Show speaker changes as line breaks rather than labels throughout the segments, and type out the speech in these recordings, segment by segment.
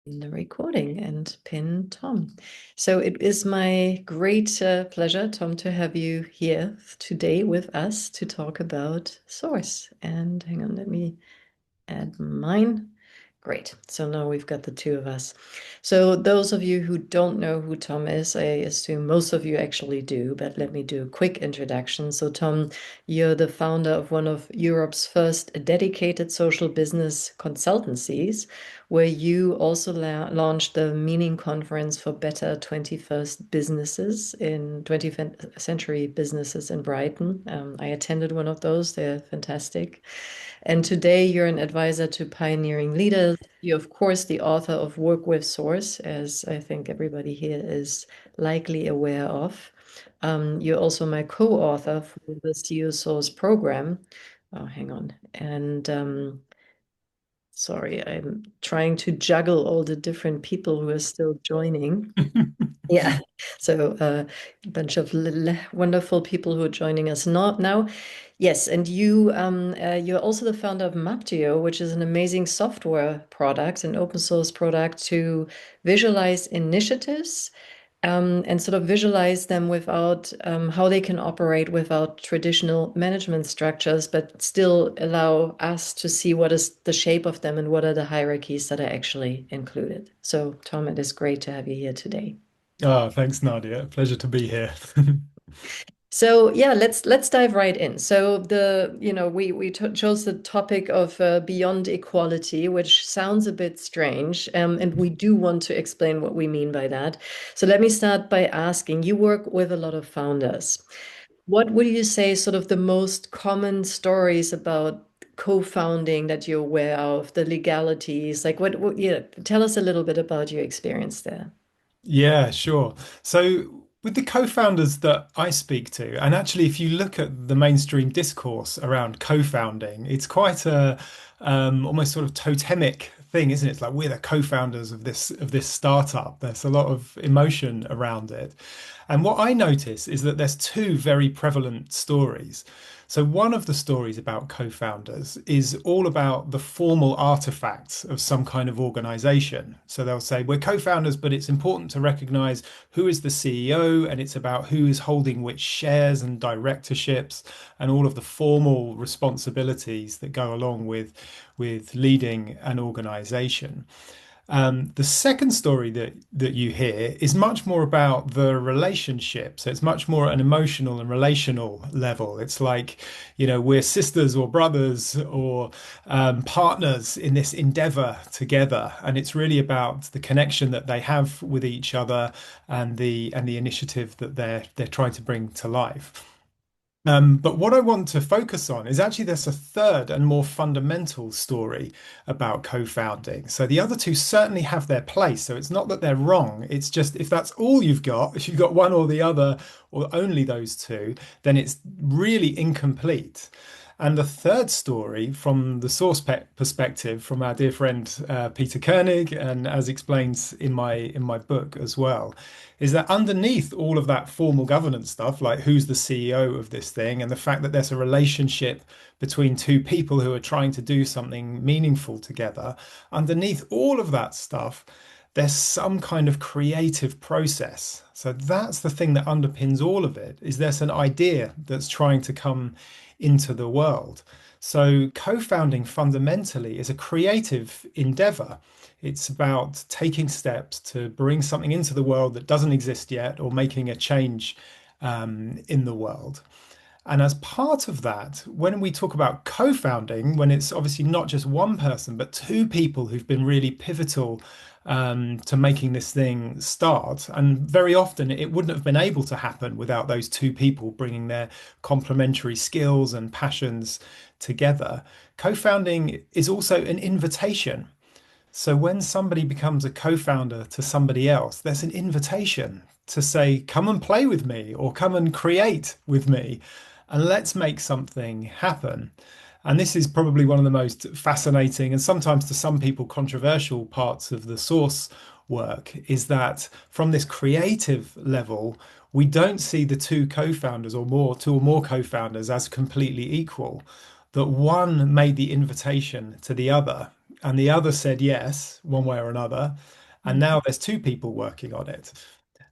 In the recording and pin Tom. So it is my great pleasure, Tom, to have you here today with us to talk about source. And hang on, let me add mine. Great. So now we've got the two of us. So those of you who don't know who Tom is, I assume most of you actually do, but let me do a quick introduction. So Tom, you're the founder of one of Europe's first dedicated social business consultancies, where you also launched the Meaning Conference for Better 21st Businesses in 20th Century Businesses in Brighton. I attended one of those. They're fantastic. And today you're an advisor to pioneering leaders. You're, of course, the author of Work with Source, as I think everybody here is likely aware of. You're also my co-author for the CEO Source program. Oh, hang on. And sorry, I'm trying to juggle all the different people who are still joining. Yeah. So a bunch of wonderful people who are joining us now. Yes, and you're also the founder of Maptio, which is an amazing software product, an open source product to visualize initiatives and sort of visualize them without how they can operate without traditional management structures, but still allow us to see what is the shape of them and what are the hierarchies that are actually included. So, Tom, it is great to have you here today.
Oh, thanks, Nadia. Pleasure to be here.
So yeah, let's dive right in. So we chose the topic of beyond equality, which sounds a bit strange, and we do want to explain what we mean by that. So let me start by asking, you work with a lot of founders. What would you say sort of the most common stories about co-founding that you're aware of, the legalities? Like yeah, tell us a little bit about your experience there.
Yeah, sure. So, with the co-founders that I speak to, and actually, if you look at the mainstream discourse around co-founding, it's quite a almost sort of totemic thing, isn't it? It's like we're the co-founders of this startup. There's a lot of emotion around it. And what I notice is that there's two very prevalent stories. So one of the stories about co-founders is all about the formal artifacts of some kind of organization. So they'll say, we're co-founders, but it's important to recognize who is the CEO, and it's about who is holding which shares and directorships and all of the formal responsibilities that go along with leading an organization. The second story that you hear is much more about the relationship. So it's much more at an emotional and relational level. It's like, we're sisters or brothers or partners in this endeavor together, and it's really about the connection that they have with each other and the initiative that they're trying to bring to life. But what I want to focus on is actually there's a third and more fundamental story about co-founding. So the other two certainly have their place. So it's not that they're wrong. It's just if that's all you've got, if you've got one or the other, or only those two, then it's really incomplete. And the third story, from the source perspective, from our dear friend Peter Koenig, and as explains in my book as well, is that underneath all of that formal governance stuff, like who's the CEO of this thing, and the fact that there's a relationship between two people who are trying to do something meaningful together, underneath all of that stuff, there's some kind of creative process. So that's the thing that underpins all of it, is there's an idea that's trying to come into the world. So co-founding fundamentally is a creative endeavor. It's about taking steps to bring something into the world that doesn't exist yet, or making a change in the world. And as part of that, when we talk about co-founding, when it's obviously not just one person, but two people who've been really pivotal to making this thing start, and very often it wouldn't have been able to happen without those two people bringing their complementary skills and passions together. Co-founding is also an invitation. So when somebody becomes a co-founder to somebody else, there's an invitation to say, come and play with me or come and create with me and let's make something happen. And this is probably one of the most fascinating and sometimes to some people controversial parts of the source work, is that from this creative level, we don't see the two co-founders or more, two or more co-founders as completely equal, that one made the invitation to the other. and the other said yes, one way or another. And
Mm.
now there's two people working on it,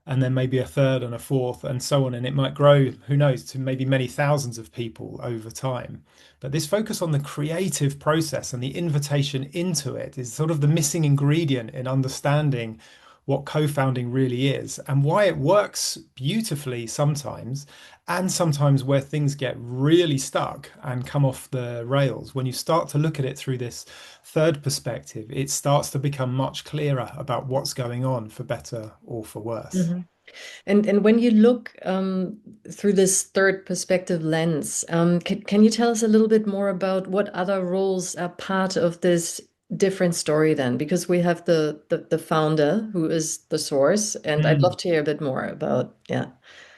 and then maybe a third and a fourth, and so on. And it might grow, who knows, to maybe many thousands of people over time. But this focus on the creative process and the invitation into it is sort of the missing ingredient in understanding what co-founding really is and why it works beautifully sometimes, and sometimes where things get really stuck and come off the rails. When you start to look at it through this third perspective, it starts to become much clearer about what's going on, for better or for worse.
Mhm. And when you look through this third perspective lens, can you tell us a little bit more about what other roles are part of this different story then? Because we have the founder who is the source, and I'd love
Mm.
to hear a bit more about, yeah.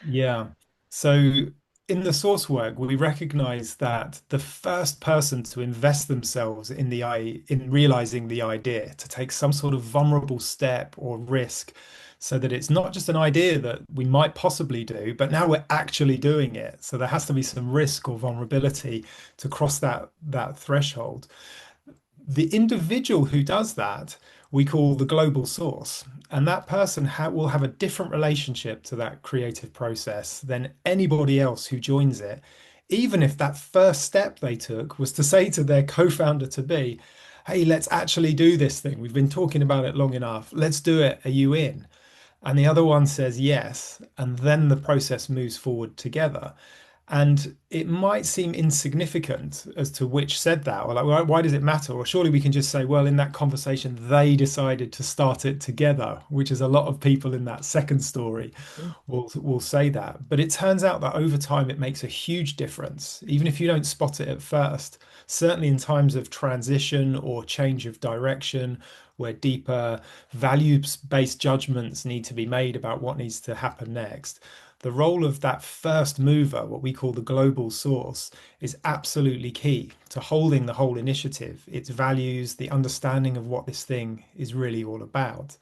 Yeah. So in the source work, we recognize that the first person to invest themselves in in realizing the idea, to take some sort of vulnerable step or risk, so that it's not just an idea that we might possibly do, but now we're actually doing it. So there has to be some risk or vulnerability to cross that threshold. The individual who does that, we call the global source. And that person will have a different relationship to that creative process than anybody else who joins it. Even if that first step they took was to say to their co-founder to be, hey, let's actually do this thing. We've been talking about it long enough. Let's do it. Are you in? And the other one says yes. And then the process moves forward together. And it might seem insignificant as to which said that, or like, why does it matter? Or surely we can just say, well, in that conversation, they decided to start it together, which is a lot of people in that second story will say that. But it turns out that over time, it makes a huge difference, even if you don't spot it at first. Certainly in times of transition or change of direction, where deeper values-based judgments need to be made about what needs to happen next, the role of that first mover, what we call the global source, is absolutely key to holding the whole initiative, its values, the understanding of what this thing is really all about.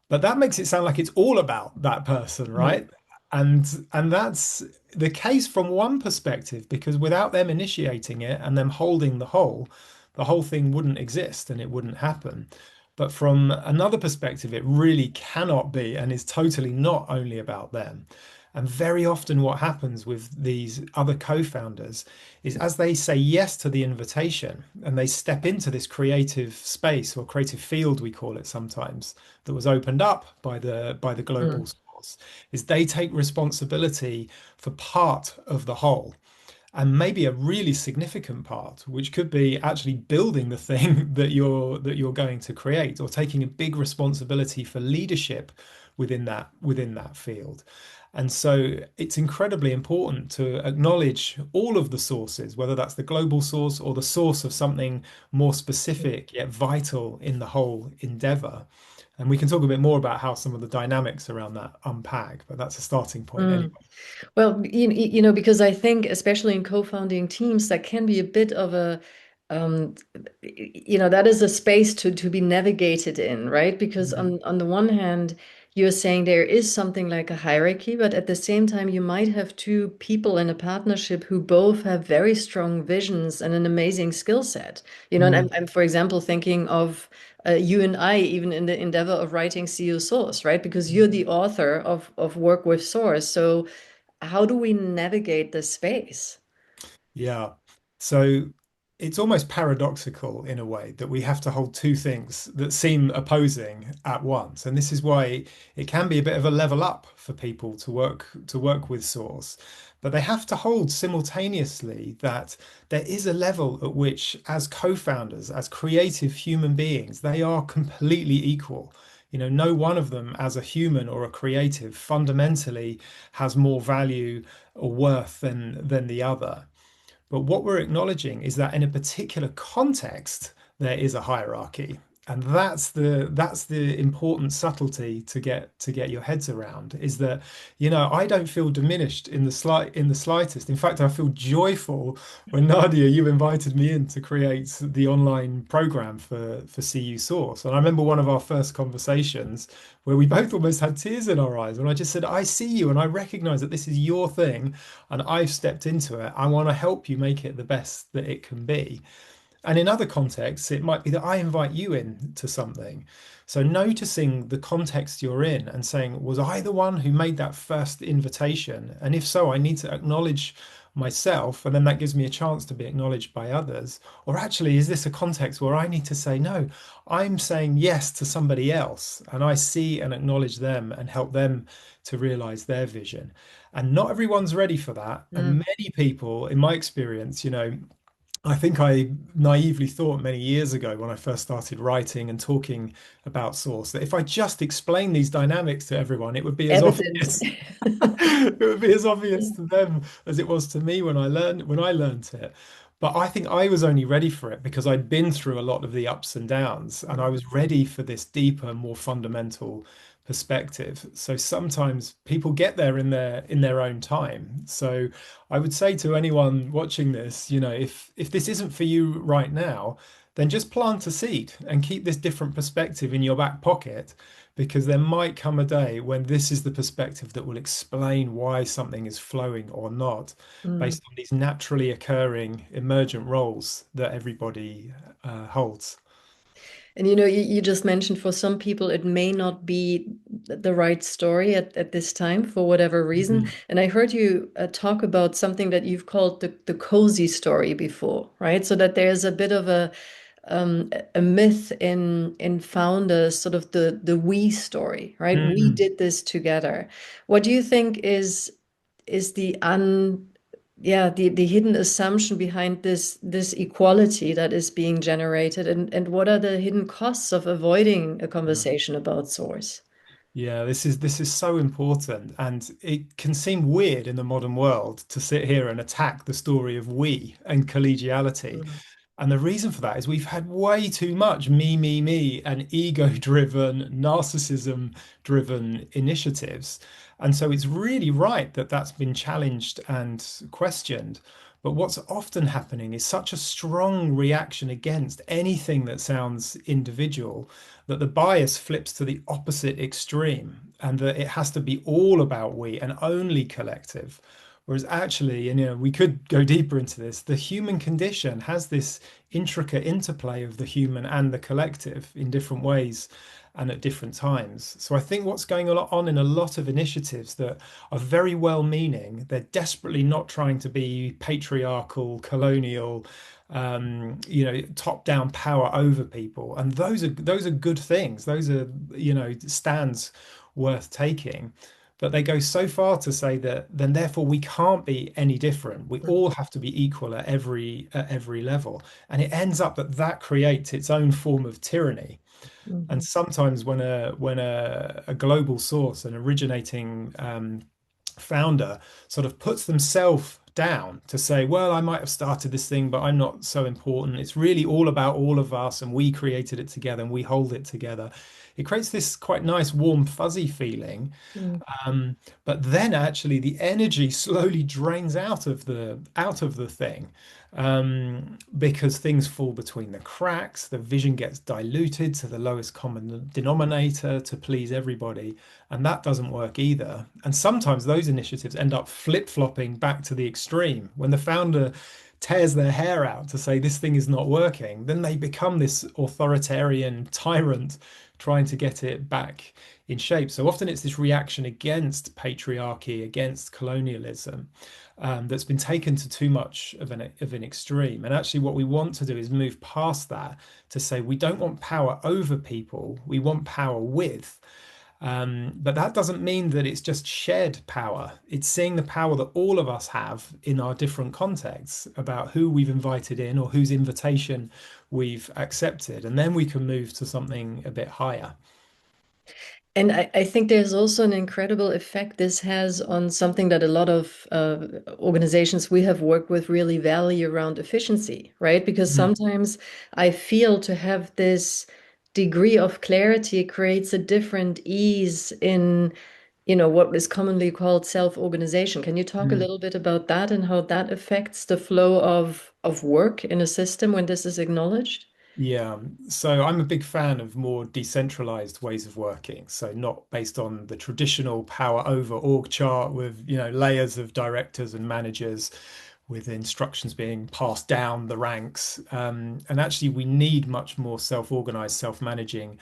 But that makes it sound like it's all about that person,
Mhm.
right? And that's the case from one perspective, because without them initiating it and them holding the whole thing wouldn't exist and it wouldn't happen. But from another perspective, it really cannot be and is totally not only about them. And very often, what happens with these other co-founders is as they say yes to the invitation and they step into this creative space or creative field, we call it sometimes, that was opened up by the global
Mm.
source, is they take responsibility for part of the whole, and maybe a really significant part, which could be actually building the thing that you're going to create, or taking a big responsibility for leadership within that field. And so it's incredibly important to acknowledge all of the sources, whether that's the global source or the source of something more specific yet vital in the whole endeavor. And we can talk a bit more about how some of the dynamics around that unpack, but that's a starting point anyway.
Mm. Well, because I think, especially in co-founding teams, that can be a bit of a, that is a space to be navigated in, right? Because
Mm.
on the one hand, you're saying there is something like a hierarchy, but at the same time, you might have two people in a partnership who both have very strong visions and an amazing skill set. And
Mm.
I'm, for example, thinking of you and I, even in the endeavor of writing CEO Source, right? Because you're the author of work with Source, so how do we navigate this space?
Yeah. So it's almost paradoxical in a way that we have to hold two things that seem opposing at once. And this is why it can be a bit of a level up for people to work with Source. But they have to hold simultaneously that there is a level at which, as co-founders, as creative human beings, they are completely equal. No one of them as a human or a creative fundamentally has more value or worth than the other. But what we're acknowledging is that in a particular context, there is a hierarchy. And that's the important subtlety to get your heads around, is that, I don't feel diminished in the slightest. In fact, I feel joyful when Nadia, you invited me in to create the online program for CU Source. And I remember one of our first conversations where we both almost had tears in our eyes when I just said, I see you and I recognize that this is your thing and I've stepped into it. I want to help you make it the best that it can be. And in other contexts, it might be that I invite you in to something. So noticing the context you're in and saying, was I the one who made that first invitation? And if so, I need to acknowledge myself, and then that gives me a chance to be acknowledged by others. Or actually, is this a context where I need to say, no, I'm saying yes to somebody else, and I see and acknowledge them and help them to realize their vision. And not everyone's ready for that. And
Mm.
many people, in my experience, I think I naively thought many years ago when I first started writing and talking about source that if I just explained these dynamics to everyone, it would be as
Evident.
obvious. It would be as obvious to them as it was to me when I learned it. But I think I was only ready for it because I'd been through a lot of the ups and downs, and I was ready for this deeper, more fundamental perspective. So sometimes people get there in their own time. So I would say to anyone watching this, if this isn't for you right now, then just plant a seed and keep this different perspective in your back pocket, because there might come a day when this is the perspective that will explain why something is flowing or not,
Mm.
based on these naturally occurring emergent roles that everybody holds.
And you just mentioned for some people it may not be the right story at this time for whatever reason.
Mhm.
And I heard you talk about something that you've called the cozy story before, right? So that there's a bit of a myth in founders, sort of the we story, right? We
Mm.
did this together. What do you think is the the hidden assumption behind this equality that is being generated, and what are the hidden costs of avoiding a
Mm.
conversation about source?
Yeah, this is so important, and it can seem weird in the modern world to sit here and attack the story of we and collegiality.
Mm.
And the reason for that is we've had way too much me, and ego-driven, narcissism-driven initiatives. And so it's really right that that's been challenged and questioned. But what's often happening is such a strong reaction against anything that sounds individual that the bias flips to the opposite extreme, and that it has to be all about we and only collective. Whereas actually, and we could go deeper into this, the human condition has this intricate interplay of the human and the collective in different ways and at different times. So I think what's going on in a lot of initiatives that are very well meaning, they're desperately not trying to be patriarchal, colonial, top down power over people. And those are good things. Those are, stands worth taking. But they go so far to say that then therefore we can't be any different. We all have to be equal at every level. And it ends up that creates its own form of tyranny. And
Mhm.
sometimes when a global source, an originating founder, sort of puts themselves down to say, well, I might have started this thing, but I'm not so important. It's really all about all of us, and we created it together, and we hold it together. It creates this quite nice, warm, fuzzy feeling,
Mm.
but then actually the energy slowly drains out of the thing, because things fall between the cracks. The vision gets diluted to the lowest common denominator to please everybody, and that doesn't work either. And sometimes those initiatives end up flip-flopping back to the extreme. When the founder tears their hair out to say this thing is not working, then they become this authoritarian tyrant trying to get it back in shape. So often it's this reaction against patriarchy, against colonialism, that's been taken to too much of an extreme. And actually, what we want to do is move past that to say we don't want power over people, we want power with. But that doesn't mean that it's just shared power. It's seeing the power that all of us have in our different contexts about who we've invited in or whose invitation we've accepted. And then we can move to something a bit higher.
And I think there's also an incredible effect this has on something that a lot of organizations we have worked with really value around efficiency, right? Because
Mm.
sometimes I feel to have this degree of clarity creates a different ease in, what is commonly called self-organization. Can you talk a
Mm.
little bit about that and how that affects the flow of work in a system when this is acknowledged?
Yeah, so I'm a big fan of more decentralized ways of working. So not based on the traditional power over org chart with, layers of directors and managers, with instructions being passed down the ranks. And actually, we need much more self-organized, self-managing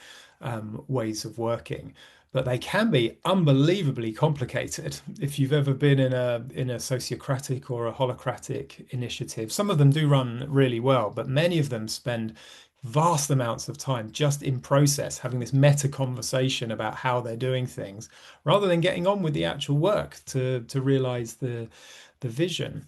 ways of working. But they can be unbelievably complicated. If you've ever been in a sociocratic or a holocratic initiative, some of them do run really well, but many of them spend vast amounts of time just in process, having this meta conversation about how they're doing things, rather than getting on with the actual work to realize the vision.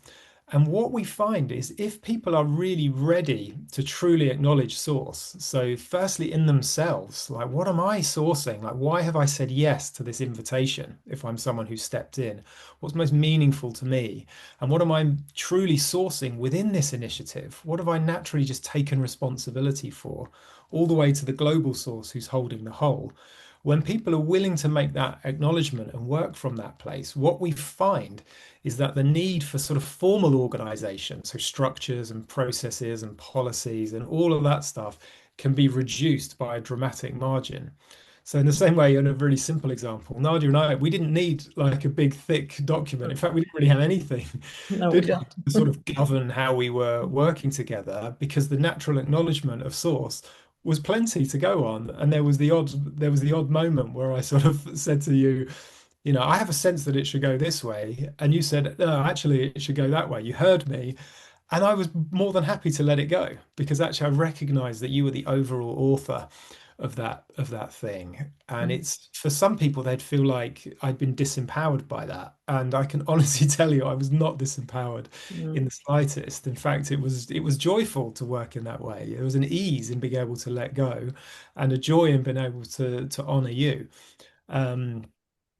And what we find is if people are really ready to truly acknowledge source, so firstly in themselves, like what am I sourcing? Like why have I said yes to this invitation if I'm someone who stepped in? What's most meaningful to me? And what am I truly sourcing within this initiative? What have I naturally just taken responsibility for? All the way to the global source who's holding the whole. When people are willing to make that acknowledgement and work from that place, what we find is that the need for sort of formal organization, so structures and processes and policies and all of that stuff can be reduced by a dramatic margin. So in the same way, in a really simple example, Nadia and I, we didn't need like a big, thick document. In fact, we didn't really have anything,
No, we
did we,
don't.
to sort of govern how we were working together because the natural acknowledgement of source was plenty to go on. And there was the odd moment where I sort of said to you, I have a sense that it should go this way. And you said, no, actually, it should go that way. You heard me. And I was more than happy to let it go because actually I recognized that you were the overall author of that thing. And
Mm,
it's for some people they'd feel like I'd been disempowered by that. And I can honestly tell you I was not disempowered in
mm,
the slightest. In fact, it was joyful to work in that way. There was an ease in being able to let go and a joy in being able to honor you. Um,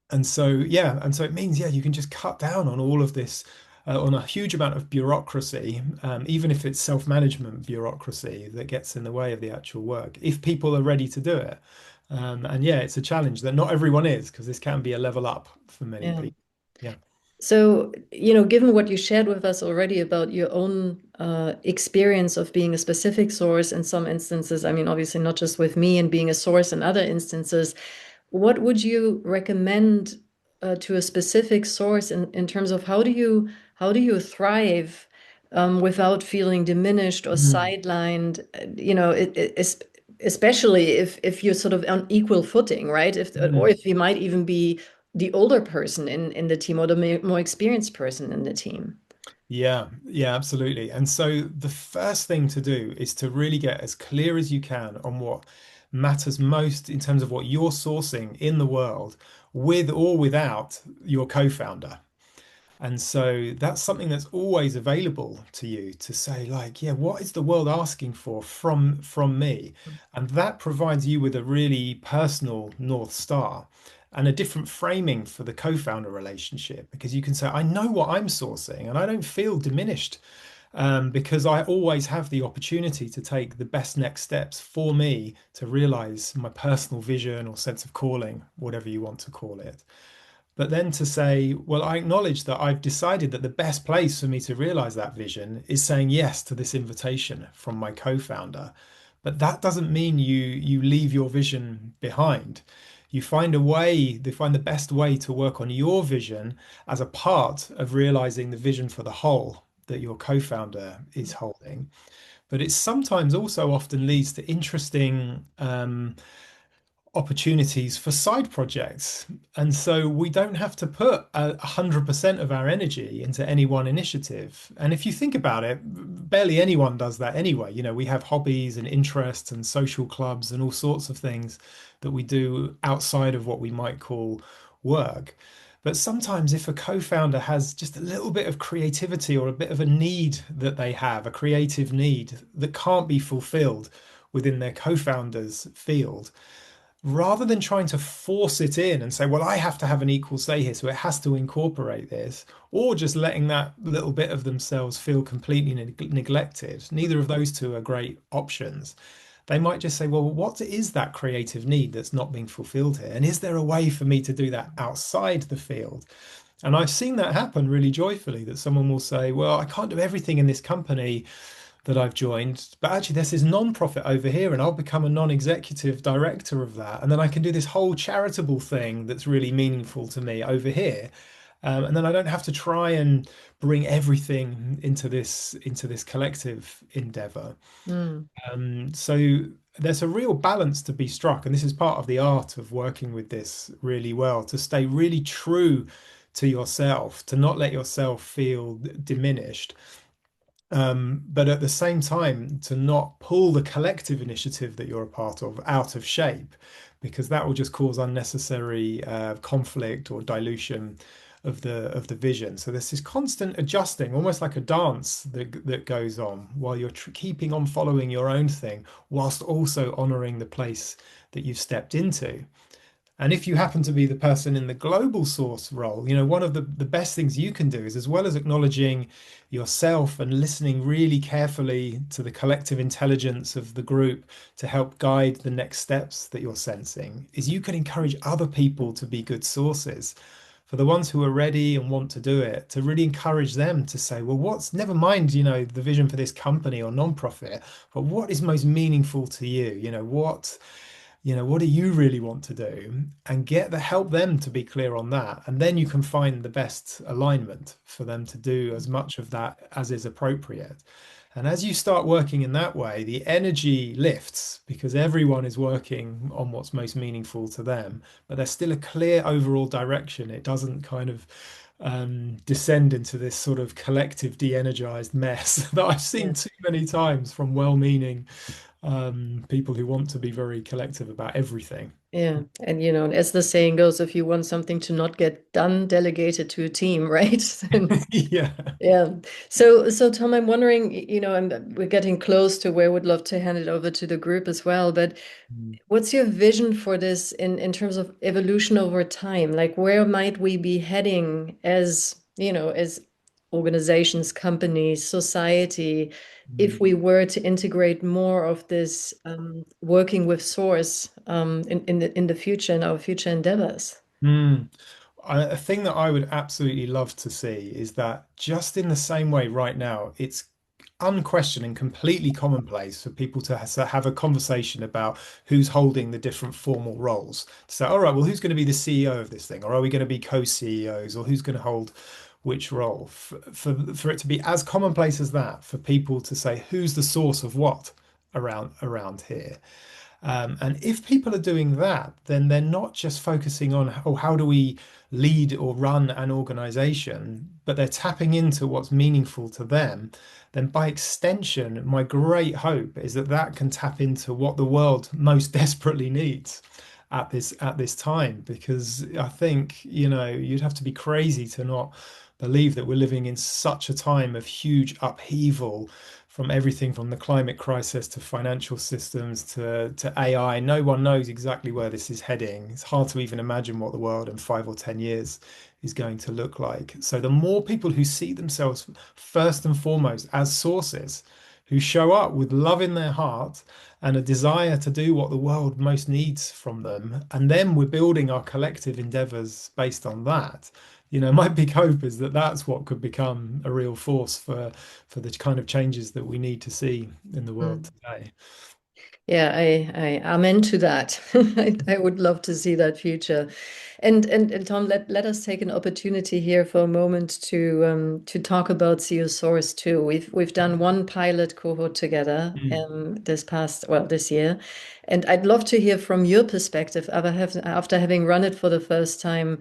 and so it means, yeah, you can just cut down on all of this, on a huge amount of bureaucracy, even if it's self-management bureaucracy that gets in the way of the actual work, if people are ready to do it. And yeah, it's a challenge that not everyone is, because this can be a level up for many
yeah.
people. Yeah.
So, given what you shared with us already about your own experience of being a specific source in some instances, I mean, obviously not just with me and being a source in other instances, what would you recommend to a specific source in terms of how do you thrive without feeling diminished or
Mm.
sidelined? Especially if you're sort of on equal footing, right? Or
Mm.
if you might even be the older person in the team or the more experienced person in the team.
Yeah, yeah, absolutely. And so the first thing to do is to really get as clear as you can on what matters most in terms of what you're sourcing in the world, with or without your co-founder. And so that's something that's always available to you to say, like, yeah, what is the world asking for from me? And that provides you with a really personal North Star and a different framing for the co-founder relationship, because you can say, I know what I'm sourcing and I don't feel diminished, because I always have the opportunity to take the best next steps for me to realize my personal vision or sense of calling, whatever you want to call it. But then to say, well, I acknowledge that I've decided that the best place for me to realize that vision is saying yes to this invitation from my co-founder. But that doesn't mean you leave your vision behind. You find a way, you find the best way to work on your vision as a part of realizing the vision for the whole that your co-founder is holding. But it sometimes also often leads to interesting opportunities for side projects. And so we don't have to put 100% of our energy into any one initiative. And if you think about it, barely anyone does that anyway. We have hobbies and interests and social clubs and all sorts of things that we do outside of what we might call work. But sometimes if a co-founder has just a little bit of creativity or a bit of a need that they have, a creative need that can't be fulfilled within their co-founder's field, rather than trying to force it in and say, well, I have to have an equal say here, so it has to incorporate this, or just letting that little bit of themselves feel completely neglected. Neither of those two are great options. They might just say, well, what is that creative need that's not being fulfilled here? And is there a way for me to do that outside the field? And I've seen that happen really joyfully, that someone will say, well, I can't do everything in this company that I've joined, but actually there's this non-profit over here and I'll become a non-executive director of that. And then I can do this whole charitable thing that's really meaningful to me over here. And then I don't have to try and bring everything into this collective endeavor.
Mm.
So there's a real balance to be struck, and this is part of the art of working with this really well, to stay really true to yourself, to not let yourself feel diminished, but at the same time, to not pull the collective initiative that you're a part of out of shape, because that will just cause unnecessary conflict or dilution of the vision. So there's this constant adjusting, almost like a dance that goes on while you're keeping on following your own thing, whilst also honoring the place that you've stepped into. And if you happen to be the person in the global source role, one of the best things you can do is, as well as acknowledging yourself and listening really carefully to the collective intelligence of the group to help guide the next steps that you're sensing, is you can encourage other people to be good sources. For the ones who are ready and want to do it, to really encourage them to say, well, never mind, the vision for this company or nonprofit, but what is most meaningful to you? What do you really want to do, and help them to be clear on that, and then you can find the best alignment for them to do as much of that as is appropriate. And as you start working in that way, the energy lifts because everyone is working on what's most meaningful to them, but there's still a clear overall direction. It doesn't kind of descend into this sort of collective de-energized mess that I've
Yeah.
seen too many times from well-meaning people who want to be very collective about everything.
Yeah. And as the saying goes, if you want something to not get done, delegate it to a team, right? And
Yeah.
yeah. So Tom, I'm wondering, and we're getting close to where I would love to hand it over to the group as well, but
Mm.
what's your vision for this in terms of evolution over time? Like, where might we be heading as organizations, companies, society, if
Mm.
we were to integrate more of this working with source in the future, in our future endeavors?
Mm. A thing that I would absolutely love to see is that, just in the same way right now, it's unquestioned and completely commonplace for people to have a conversation about who's holding the different formal roles. To say, all right, well, who's going to be the CEO of this thing? Or are we going to be co-CEOs? Or who's going to hold which role? For it to be as commonplace as that, for people to say, who's the source of what around here? And if people are doing that, then they're not just focusing on, oh, how do we lead or run an organization, but they're tapping into what's meaningful to them. Then by extension, my great hope is that that can tap into what the world most desperately needs at this time. Because I think, you'd have to be crazy to not believe that we're living in such a time of huge upheaval, from everything from the climate crisis to financial systems to AI. No one knows exactly where this is heading. It's hard to even imagine what the world in 5 or 10 years is going to look like. So the more people who see themselves first and foremost as sources, who show up with love in their heart and a desire to do what the world most needs from them, and then we're building our collective endeavors based on that. My big hope is that that's what could become a real force for the kind of changes that we need to see in the world
Mm.
today.
Yeah, I'm into that. I would love to see that future. And Tom, let us take an opportunity here for a moment to talk about CO Source too. We've done one pilot cohort together
Mm.
this year, and I'd love to hear from your perspective after having run it for the first time.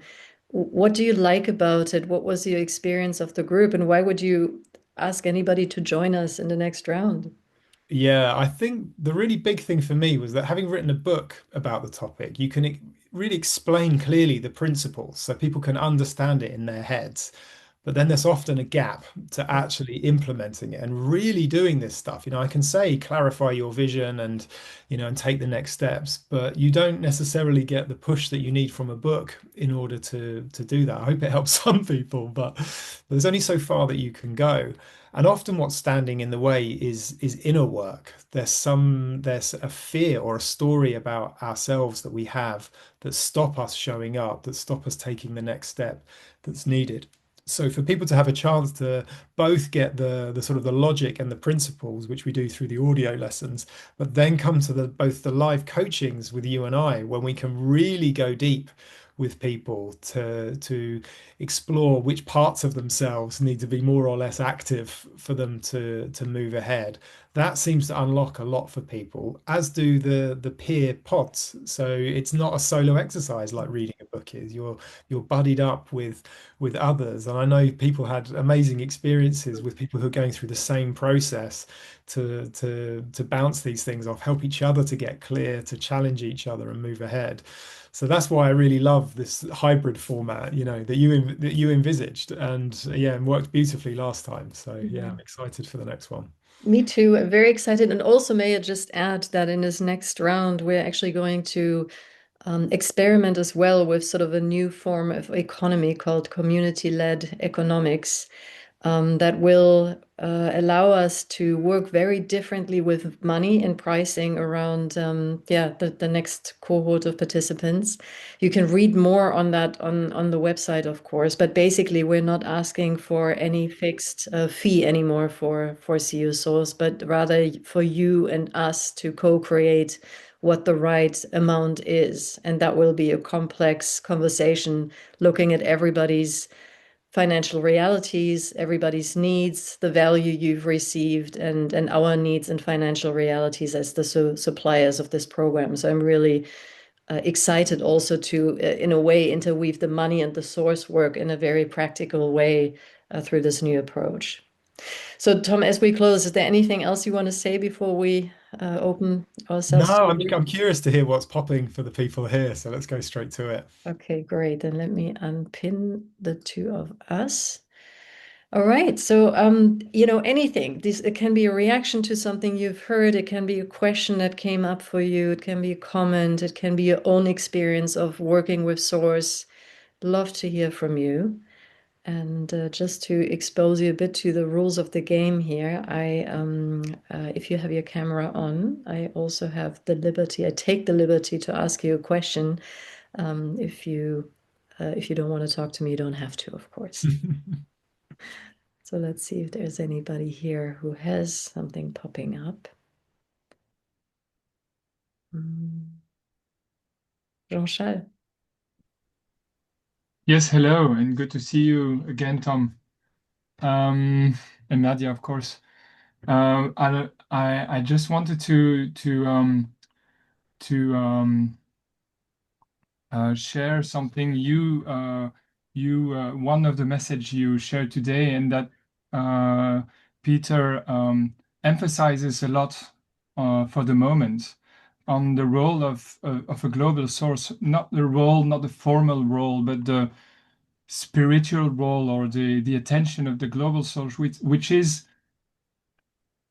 What do you like about it? What was your experience of the group, and why would you ask anybody to join us in the next round?
Yeah, I think the really big thing for me was that, having written a book about the topic, you can really explain clearly the principles so people can understand it in their heads. But then there's often a gap to actually implementing it and really doing this stuff. I can say clarify your vision and take the next steps, but you don't necessarily get the push that you need from a book in order to do that. I hope it helps some people, but there's only so far that you can go. And often what's standing in the way is inner work. There's a fear or a story about ourselves that we have that stop us showing up, that stop us taking the next step that's needed. So for people to have a chance to both get the sort of the logic and the principles, which we do through the audio lessons, but then come to both the live coachings with you and I, when we can really go deep with people to explore which parts of themselves need to be more or less active for them to move ahead. That seems to unlock a lot for people, as do the peer pods. So it's not a solo exercise like reading a book is. You're buddied up with others. And I know people had amazing experiences with people who are going through the same process to bounce these things off, help each other to get clear, to challenge each other and move ahead. So that's why I really love this hybrid format, that you envisaged, and yeah, and worked beautifully last time. So yeah, I'm
Mhm.
excited for the next one.
Me too. I'm very excited. And also, may I just add that in this next round, we're actually going to experiment as well with sort of a new form of economy called community-led economics, that will allow us to work very differently with money and pricing around the next cohort of participants. You can read more on that on the website, of course, but basically we're not asking for any fixed fee anymore for CU Source, but rather for you and us to co-create what the right amount is. And that will be a complex conversation looking at everybody's financial realities, everybody's needs, the value you've received, and our needs and financial realities as the suppliers of this program. So I'm really excited also to, in a way, interweave the money and the source work in a very practical way through this new approach. So, Tom, as we close, is there anything else you want to say before we open
No,
ourselves to you?
I'm curious to hear what's popping for the people here, so let's go straight to it.
Okay, great. Then let me unpin the two of us. All right. So, anything. This it can be a reaction to something you've heard. It can be a question that came up for you. It can be a comment. It can be your own experience of working with Source. Love to hear from you. And just to expose you a bit to the rules of the game here, if you have your camera on, I also have the liberty. I take the liberty to ask you a question. If you don't want to talk to me, you don't have to, of course. So let's see if there's anybody here who has something popping up. Jean-Charles.
Yes, hello, and good to see you again, Tom. Um, and Nadia, of course. I just wanted to share something. One of the message you shared today, and that Peter emphasizes a lot for the moment on the role of a global source, not the role, not the formal role, but the spiritual role, or the attention of the global source, which is,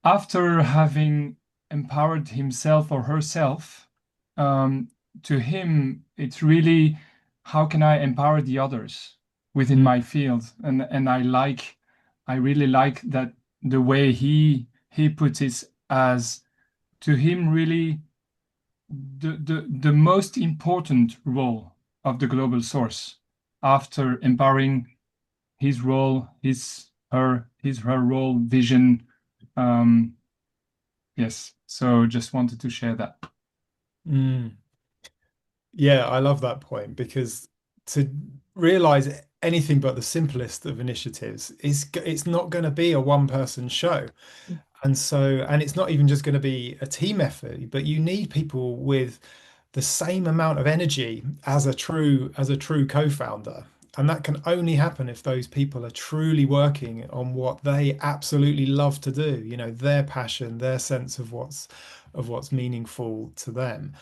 after having empowered himself or herself, um, to him, it's really, how can I empower the others within
Mm,
my field? And I really like that, the way he puts it, as, to him, really, the most important role of the global source, after empowering his role, her role, vision. Um, yes, so just wanted to share that.
mm. Yeah, I love that point because to realize anything but the simplest of initiatives it's not going to be a one person show. And it's not even just going to be a team effort, but you need people with the same amount of energy as a true co-founder. And that can only happen if those people are truly working on what they absolutely love to do, their passion, their sense of what's meaningful to them.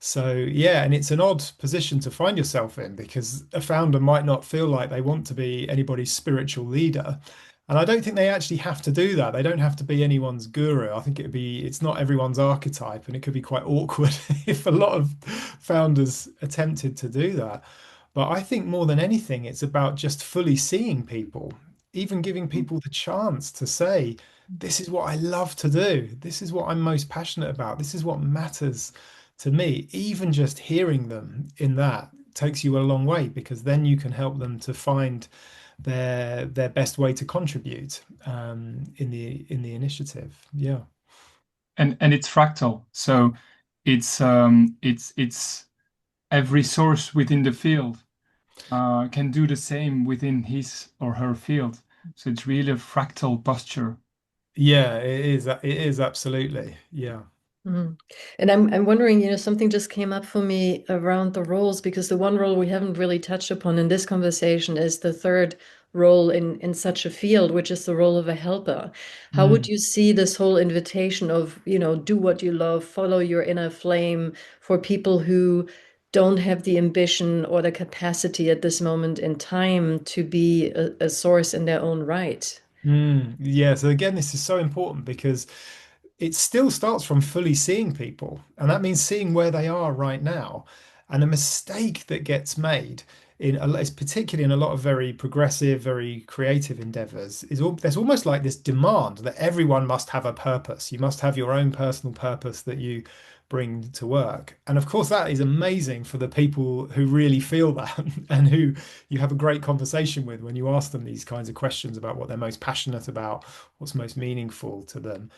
So yeah, and it's an odd position to find yourself in because a founder might not feel like they want to be anybody's spiritual leader. And I don't think they actually have to do that. They don't have to be anyone's guru. I think it's not everyone's archetype, and it could be quite awkward if a lot of founders attempted to do that. But I think more than anything, it's about just fully seeing people, even giving people the chance to say, this is what I love to do. This is what I'm most passionate about. This is what matters to me. Even just hearing them in that takes you a long way because then you can help them to find their best way to contribute in the initiative. Yeah.
And it's fractal, so it's every source within the field. can do the same within his or her field. So it's really a fractal posture.
Yeah, it is. It is absolutely. Yeah.
Mhm. And I'm wondering, something just came up for me around the roles, because the one role we haven't really touched upon in this conversation is the third role in such a field, which is the role of a helper. How would
Mm.
you see this whole invitation of, do what you love, follow your inner flame, for people who don't have the ambition or the capacity at this moment in time to be a source in their own right?
Yeah. So again, this is so important because it still starts from fully seeing people, and that means seeing where they are right now. And a mistake that gets made is particularly in a lot of very progressive, very creative endeavors, there's almost like this demand that everyone must have a purpose. You must have your own personal purpose that you bring to work. And of course, that is amazing for the people who really feel that and who you have a great conversation with when you ask them these kinds of questions about what they're most passionate about, what's most meaningful to them.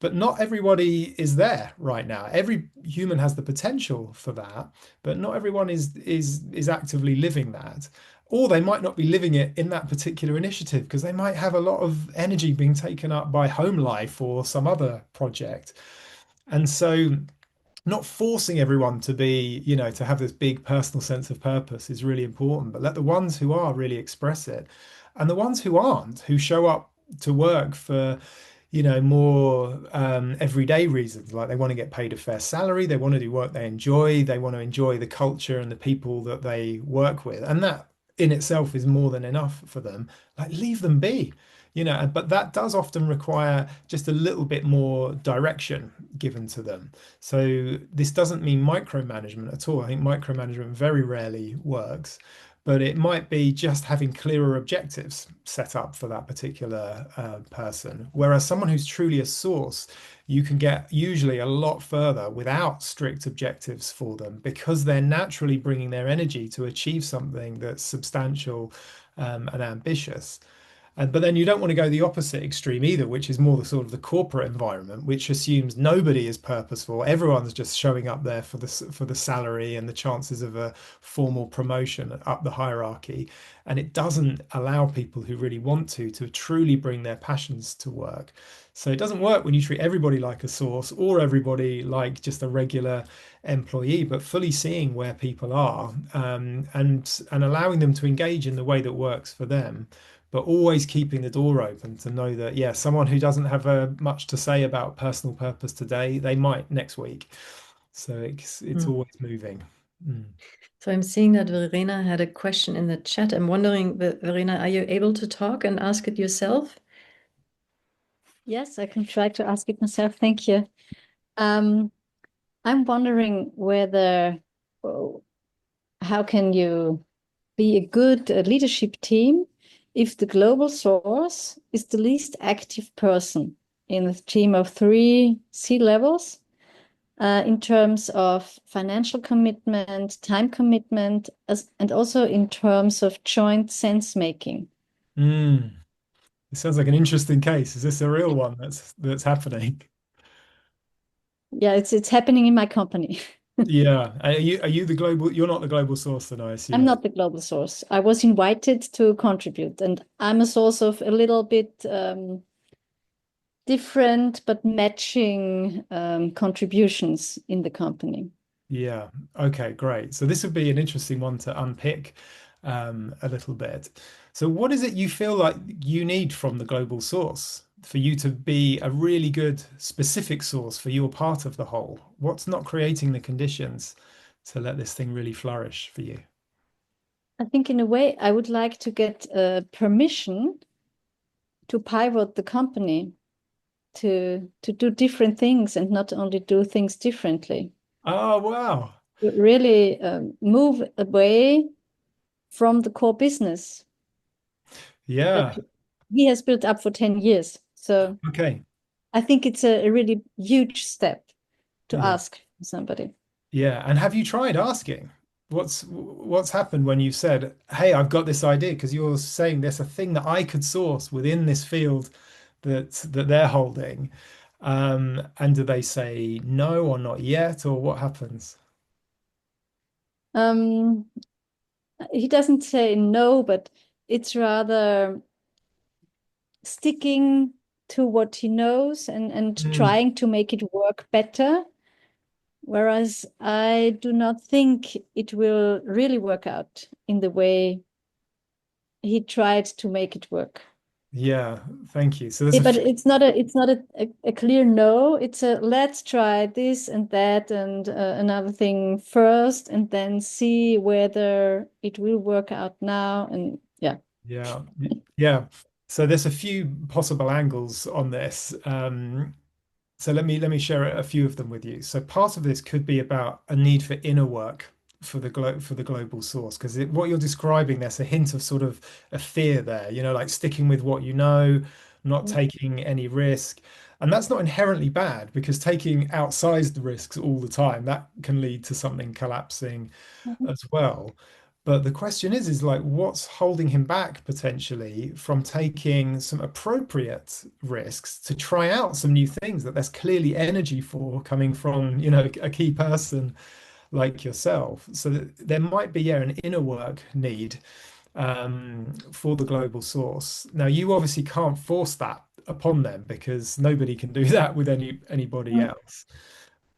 But not everybody is there right now. Every human has the potential for that, but not everyone is actively living that. Or they might not be living it in that particular initiative because they might have a lot of energy being taken up by home life or some other project. And so not forcing everyone to be, to have this big personal sense of purpose is really important, but let the ones who are really express it. And the ones who aren't, who show up to work for, more everyday reasons, like they want to get paid a fair salary, they want to do work they enjoy, they want to enjoy the culture and the people that they work with. And that in itself is more than enough for them. Like, leave them be. But that does often require just a little bit more direction given to them. So this doesn't mean micromanagement at all. I think micromanagement very rarely works, but it might be just having clearer objectives set up for that particular person. Whereas someone who's truly a source, you can get usually a lot further without strict objectives for them because they're naturally bringing their energy to achieve something that's substantial and ambitious. But then you don't want to go the opposite extreme either, which is more the sort of the corporate environment, which assumes nobody is purposeful. Everyone's just showing up there for the salary and the chances of a formal promotion up the hierarchy. And it doesn't allow people who really want to truly bring their passions to work. So it doesn't work when you treat everybody like a source or everybody like just a regular employee, but fully seeing where people are and allowing them to engage in the way that works for them, but always keeping the door open to know that, yeah, someone who doesn't have much to say about personal purpose today, they might next week. So it's
Mm.
always moving. Mm.
So I'm seeing that Verena had a question in the chat. I'm wondering, Verena, are you able to talk and ask it yourself?
Yes, I can try to ask it myself. Thank you. Um, I'm wondering whether, oh, how can you be a good leadership team if the global source is the least active person in a team of three C-levels in terms of financial commitment, time commitment, and also in terms of joint sense making?
Mm. It sounds like an interesting case. Is this a real one that's happening?
Yeah, it's happening in my company.
Yeah. Are you the global? You're not the global source, then I
I'm
assume.
not the global source. I was invited to contribute, and I'm a source of a little bit different but matching contributions in the company.
Yeah. Okay, great. So this would be an interesting one to unpick a little bit. So what is it you feel like you need from the global source for you to be a really good specific source for your part of the whole? What's not creating the conditions to let this thing really flourish for you?
I think in a way, I would like to get permission to pivot the company to do different things and not only do things differently.
Oh, wow.
Really move away from the core business that
Yeah.
he has built up for 10 years. So
Okay.
I think it's a really huge step to
Yeah.
ask somebody.
Yeah. And have you tried asking? What's happened when you said, "Hey, I've got this idea," because you're saying there's a thing that I could source within this field that they're holding. And do they say no or not yet, or what happens?
Um, he doesn't say no, but it's rather sticking to what he knows and
Mm,
trying to make it work better. Whereas I do not think it will really work out in the way he tried to make it work.
yeah, thank you. So there's a
But
few,
it's not a clear no. It's a let's try this and that and another thing first, and then see whether it will work out now. And yeah.
yeah, yeah. So there's a few possible angles on this. So let me share a few of them with you. So part of this could be about a need for inner work for the global source, because what you're describing, there's a hint of sort of a fear there, like sticking with what you know, not taking any risk. And that's not inherently bad, because taking outsized risks all the time, that can lead to something collapsing
Mhm.
as well. But the question is like, what's holding him back potentially from taking some appropriate risks to try out some new things that there's clearly energy for coming from, a key person like yourself. So that there might be, yeah, an inner work need for the global source. Now, you obviously can't force that upon them, because nobody can do that with anybody
Mm.
else.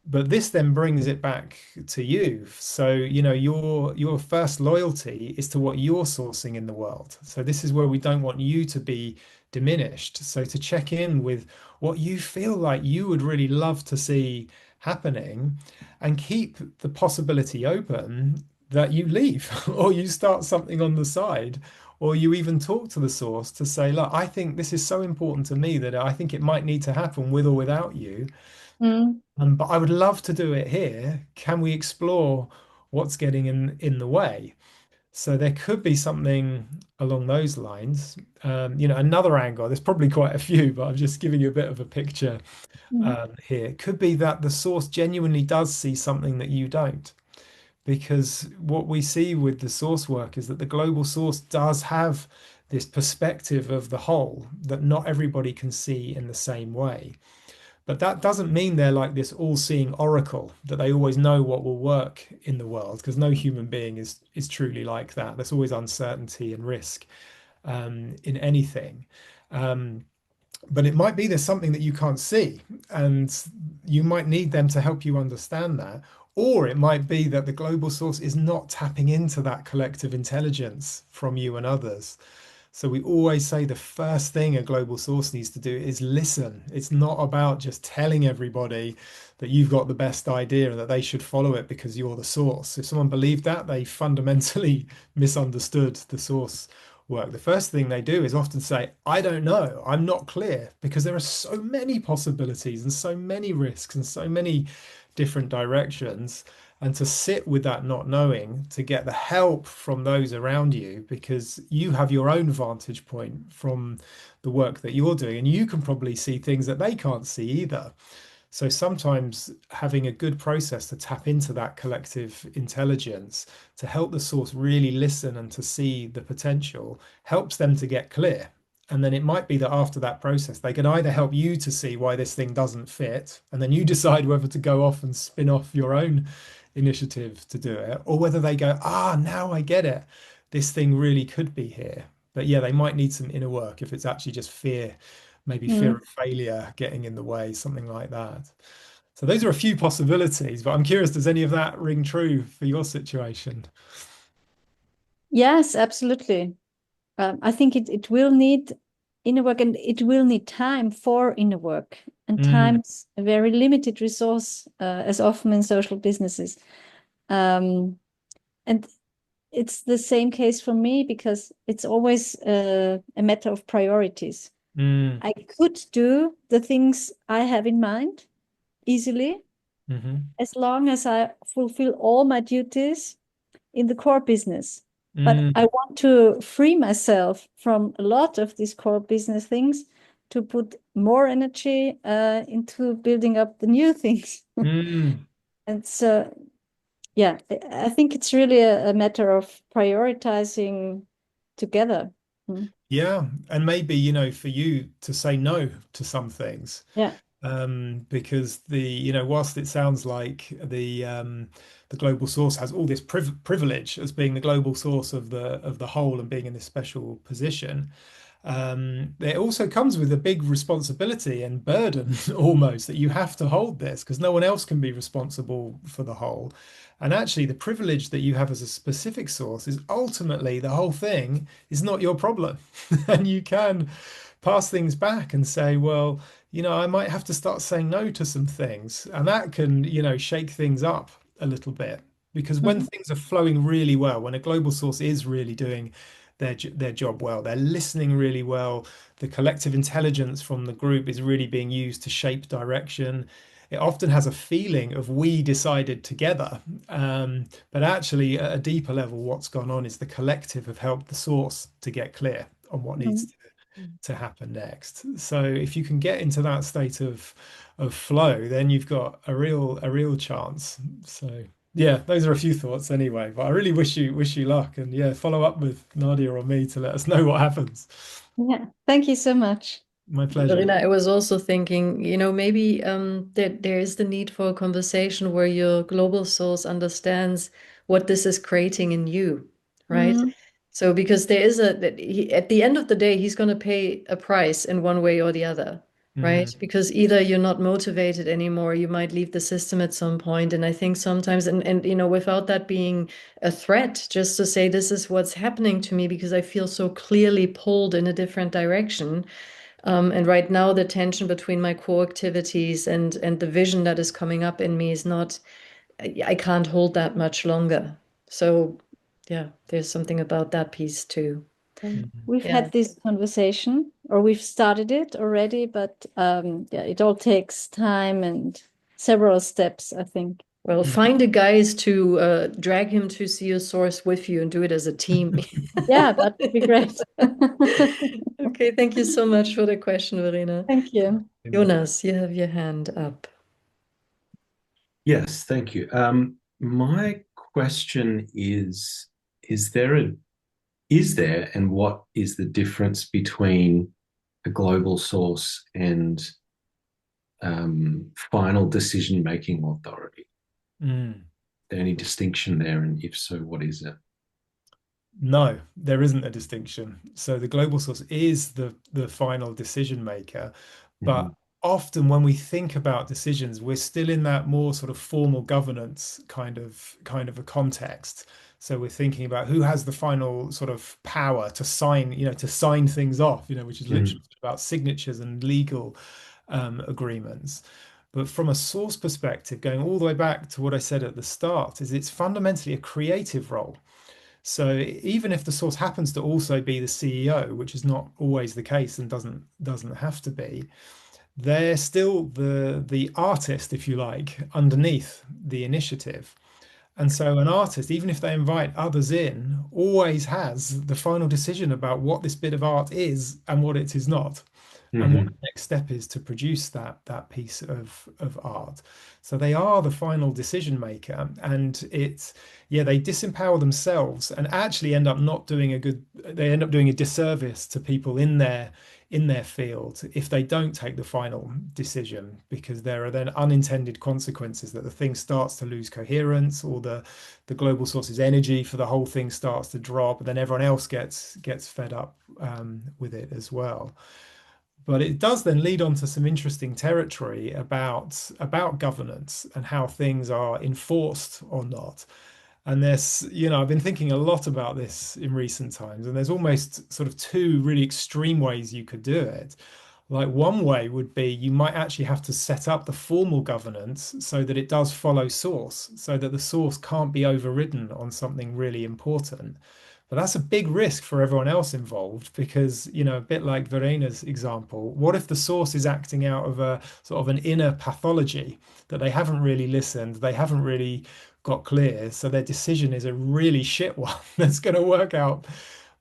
But this then brings it back to you. So, your first loyalty is to what you're sourcing in the world. So this is where we don't want you to be diminished. So to check in with what you feel like you would really love to see happening, and keep the possibility open that you leave or you start something on the side, or you even talk to the source to say, look, I think this is so important to me that I think it might need to happen with or without you.
Mm.
But I would love to do it here. Can we explore what's getting in the way? So there could be something along those lines. Another angle, there's probably quite a few, but I'm just giving you a bit of a picture
Mhm.
here. It could be that the source genuinely does see something that you don't. Because what we see with the source work is that the global source does have this perspective of the whole that not everybody can see in the same way. But that doesn't mean they're like this all-seeing oracle, that they always know what will work in the world, because no human being is truly like that. There's always uncertainty and risk in anything. Um, but it might be there's something that you can't see, and you might need them to help you understand that. Or it might be that the global source is not tapping into that collective intelligence from you and others. So we always say the first thing a global source needs to do is listen. It's not about just telling everybody that you've got the best idea and that they should follow it because you're the source. If someone believed that, they fundamentally misunderstood the source work. The first thing they do is often say, I don't know, I'm not clear, because there are so many possibilities and so many risks and so many different directions. And to sit with that not knowing, to get the help from those around you, because you have your own vantage point from the work that you're doing, and you can probably see things that they can't see either. So sometimes having a good process to tap into that collective intelligence to help the source really listen and to see the potential helps them to get clear. And then it might be that after that process, they can either help you to see why this thing doesn't fit, and then you decide whether to go off and spin off your own initiative to do it, or whether they go, now I get it. This thing really could be here. But yeah, they might need some inner work if it's actually just fear, maybe fear
Mm.
of failure getting in the way, something like that. So those are a few possibilities, but I'm curious, does any of that ring true for your situation?
Yes, absolutely. I think it will need inner work, and it will need time for inner work. And
Mm,
time's a very limited resource, as often in social businesses. Um, and it's the same case for me, because it's always a matter of priorities.
mm,
I could do the things I have in mind easily,
hmm
as long as I fulfill all my duties in the core business. But I
mm,
want to free myself from a lot of these core business things to put more energy into building up the new things.
mm.
And so, yeah, I think it's really a matter of prioritizing together. Mm.
Yeah. And maybe, for you to say no to some things.
Yeah.
because whilst it sounds like the global source has all this privilege as being the global source of the whole and being in this special position, it also comes with a big responsibility and burden almost that you have to hold this because no one else can be responsible for the whole. And actually, the privilege that you have as a specific source is ultimately the whole thing is not your problem. And you can pass things back and say, well, I might have to start saying no to some things. And that can, shake things up a little bit. Because when
Mhm.
things are flowing really well, when a global source is really doing their job well, they're listening really well, the collective intelligence from the group is really being used to shape direction. It often has a feeling of we decided together. But actually, at a deeper level, what's gone on is the collective have helped the source to get clear on what needs
Mhm.
to happen next. So if you can get into that state of flow, then you've got a real chance. So yeah, those are a few thoughts anyway. But I really wish you luck, and yeah, follow up with Nadia or me to let us know what happens.
Yeah, thank you so much.
My pleasure.
Verena, I was also thinking, maybe there is the need for a conversation where your global source understands what this is creating in you, right?
Mm,
So because there is at the end of the day, he's going to pay a price in one way or the other, right?
Mm,
Because either you're not motivated anymore, you might leave the system at some point. And I think sometimes, and without that being a threat, just to say this is what's happening to me because I feel so clearly pulled in a different direction. And right now, the tension between my core activities and the vision that is coming up in me is not, I can't hold that much longer. So, yeah, there's something about that piece too.
mm,
we've
Yeah.
had this conversation, or we've started it already, but yeah, it all takes time and several steps, I think.
Well,
mm.
find a guys to drag him to see a source with you and do it as a team.
Yeah, that would be great.
Okay, thank you so much for the question, Verena.
Thank you.
Jonas, you have your hand up.
Yes, thank you. My question is there a is there and what is the difference between a global source and final decision-making authority?
Mm.
There any distinction there, and if so, what is it?
No, there isn't a distinction. So the global source is the final decision maker, but
Mhm.
often when we think about decisions, we're still in that more sort of formal governance kind of a context. So we're thinking about who has the final sort of power to sign, to sign things off, which is literally
Mhm.
about signatures and legal agreements. But from a source perspective, going all the way back to what I said at the start, is it's fundamentally a creative role. So even if the source happens to also be the CEO, which is not always the case and doesn't have to be, they're still the artist, if you like, underneath the initiative. And so an artist, even if they invite others in, always has the final decision about what this bit of art is and what it is not, and what the
Mhm.
next step is to produce that piece of art. So they are the final decision maker, and they disempower themselves and actually end up not doing they end up doing a disservice to people in their field if they don't take the final decision, because there are then unintended consequences that the thing starts to lose coherence, or the global source's energy for the whole thing starts to drop, and then everyone else gets fed up with it as well. But it does then lead on to some interesting territory about governance and how things are enforced or not. And I've been thinking a lot about this in recent times, and there's almost sort of two really extreme ways you could do it. Like one way would be you might actually have to set up the formal governance so that it does follow source, so that the source can't be overridden on something really important. But that's a big risk for everyone else involved because, a bit like Verena's example, what if the source is acting out of a sort of an inner pathology that they haven't really listened, they haven't really got clear, so their decision is a really shit one that's going to work out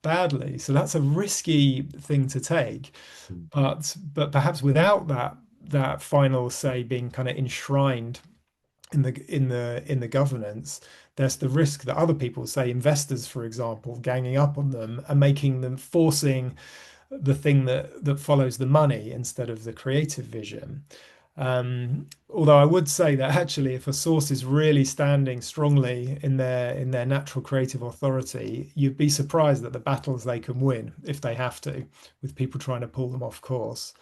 badly. So that's a risky thing to take. But perhaps without that final say being kind of enshrined in the governance, there's the risk that other people, say investors, for example, ganging up on them and making them forcing the thing that follows the money instead of the creative vision. Although I would say that actually, if a source is really standing strongly in their natural creative authority, you'd be surprised at the battles they can win if they have to, with people trying to pull them off course.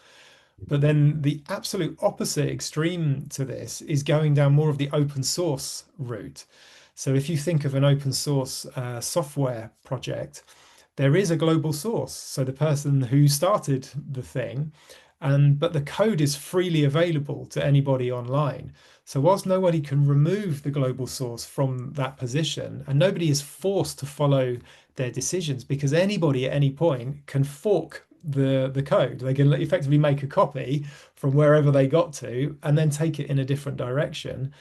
But then the absolute opposite extreme to this is going down more of the open source route. So if you think of an open source software project, there is a global source. So the person who started the thing, and but the code is freely available to anybody online. So whilst nobody can remove the global source from that position, and nobody is forced to follow their decisions, because anybody at any point can fork the code. They can effectively make a copy from wherever they got to and then take it in a different direction.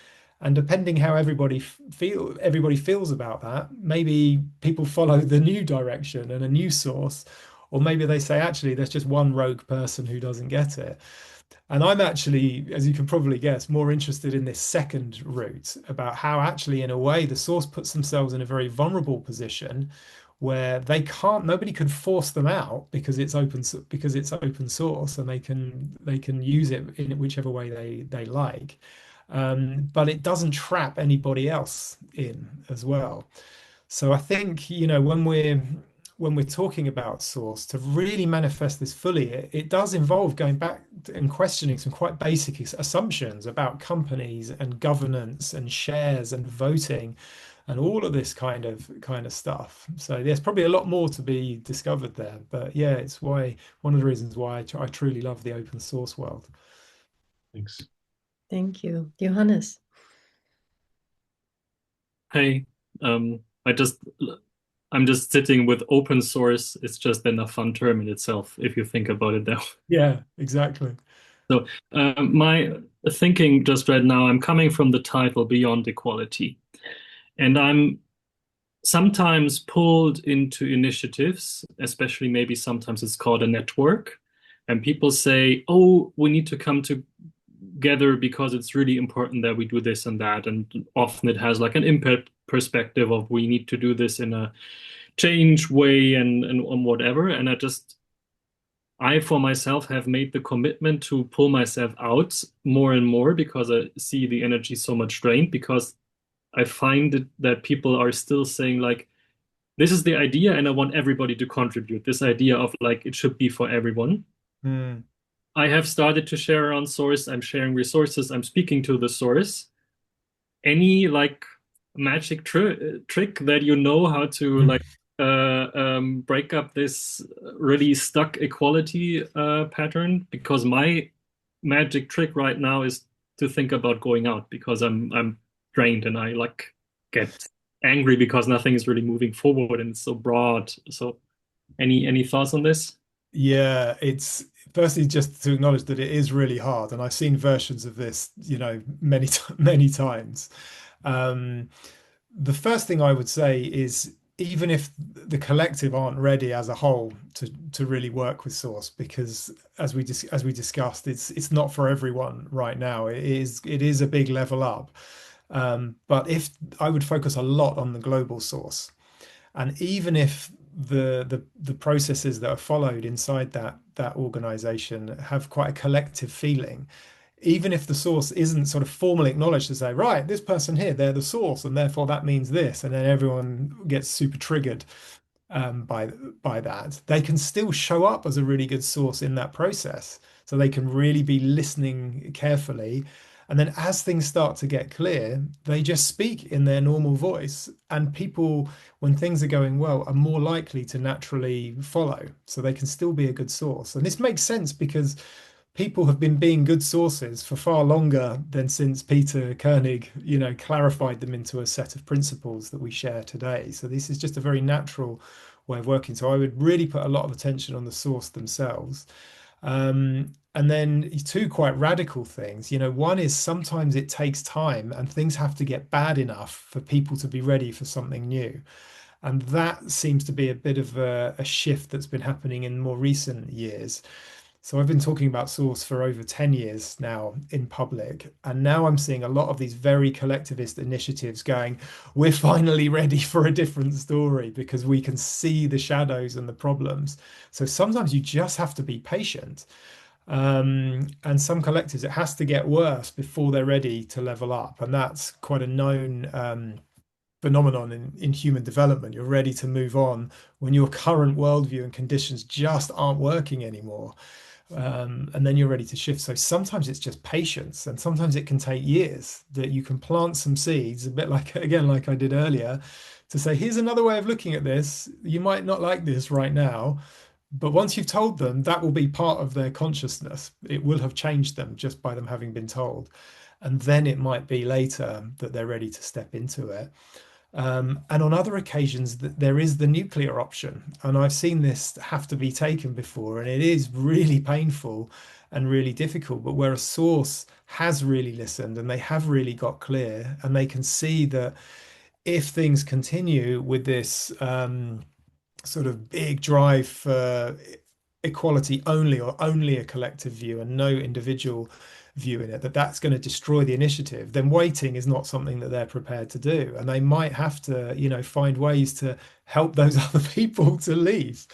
And depending how everybody feels about that, maybe people follow the new direction and a new source, or maybe they say, actually, there's just one rogue person who doesn't get it. And I'm actually, as you can probably guess, more interested in this second route about how actually, in a way, the source puts themselves in a very vulnerable position where nobody can force them out because it's open source and they can use it in whichever way they like. But it doesn't trap anybody else in as well. So I think, when we're talking about source, to really manifest this fully, it does involve going back and questioning some quite basic assumptions about companies and governance and shares and voting and all of this kind of stuff. So there's probably a lot more to be discovered there. But yeah, it's one of the reasons why I truly love the open source world.
Thanks.
Thank you. Johannes.
Hey, I just I'm just sitting with open source. It's just then a fun term in itself, if you think about it that way.
Yeah, exactly.
So my thinking just right now, I'm coming from the title Beyond Equality, and I'm sometimes pulled into initiatives, especially maybe sometimes it's called a network, and people say, oh, we need to come together because it's really important that we do this and that, and often it has like an impact perspective of we need to do this in a change way and whatever. And I for myself have made the commitment to pull myself out more and more because I see the energy so much drained, because I find that people are still saying like, this is the idea and I want everybody to contribute. This idea of like, it should be for everyone.
Mm.
I have started to share around source. I'm sharing resources. I'm speaking to the source. Any like magic trick that you know how to like break up this really stuck equality pattern? Because my magic trick right now is to think about going out because I'm drained and I like get angry because nothing is really moving forward and it's so broad. So any thoughts on this?
Yeah, it's firstly just to acknowledge that it is really hard, and I've seen versions of this, many times. Um, the first thing I would say is even if the collective aren't ready as a whole to really work with source, because as we discussed, it's not for everyone right now. It is a big level up. But if I would focus a lot on the global source, and even if the processes that are followed inside that organization have quite a collective feeling, even if the source isn't sort of formally acknowledged to say, right, this person here, they're the source, and therefore that means this, and then everyone gets super triggered by that, they can still show up as a really good source in that process. So they can really be listening carefully. And then as things start to get clear, they just speak in their normal voice. And people, when things are going well, are more likely to naturally follow. So they can still be a good source. And this makes sense because people have been being good sources for far longer than since Peter Koenig, clarified them into a set of principles that we share today. So this is just a very natural way of working. So I would really put a lot of attention on the source themselves. And then two quite radical things. One is sometimes it takes time and things have to get bad enough for people to be ready for something new. And that seems to be a bit of a shift that's been happening in more recent years. So I've been talking about source for over 10 years now in public. And now I'm seeing a lot of these very collectivist initiatives going, we're finally ready for a different story because we can see the shadows and the problems. So sometimes you just have to be patient. And some collectives, it has to get worse before they're ready to level up. And that's quite a known phenomenon in human development. You're ready to move on when your current worldview and conditions just aren't working anymore. And then you're ready to shift. So sometimes it's just patience, and sometimes it can take years that you can plant some seeds, a bit like, again, like I did earlier, to say, here's another way of looking at this. You might not like this right now, but once you've told them, that will be part of their consciousness. It will have changed them just by them having been told. And then it might be later that they're ready to step into it. And on other occasions, there is the nuclear option. And I've seen this have to be taken before, and it is really painful and really difficult. But where a source has really listened and they have really got clear, and they can see that if things continue with this sort of big drive for equality only, or only a collective view and no individual view in it, that's going to destroy the initiative, then waiting is not something that they're prepared to do. And they might have to, find ways to help those other people to leave.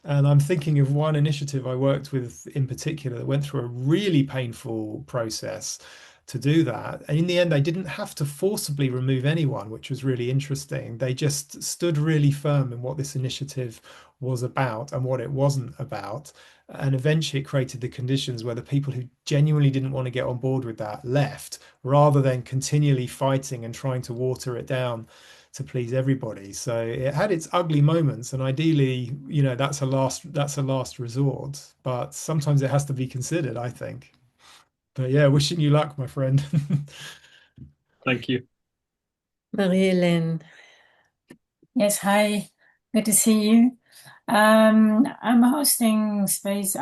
And I'm thinking of one initiative I worked with in particular that went through a really painful process to do that. And in the end, they didn't have to forcibly remove anyone, which was really interesting. They just stood really firm in what this initiative was about and what it wasn't about. And eventually it created the conditions where the people who genuinely didn't want to get on board with that left, rather than continually fighting and trying to water it down to please everybody. So it had its ugly moments, and ideally, that's a last resort. But sometimes it has to be considered, I think. But yeah, wishing you luck, my friend.
Thank you.
Marie-Hélène.
Yes, hi. Good to see you. I'm holding space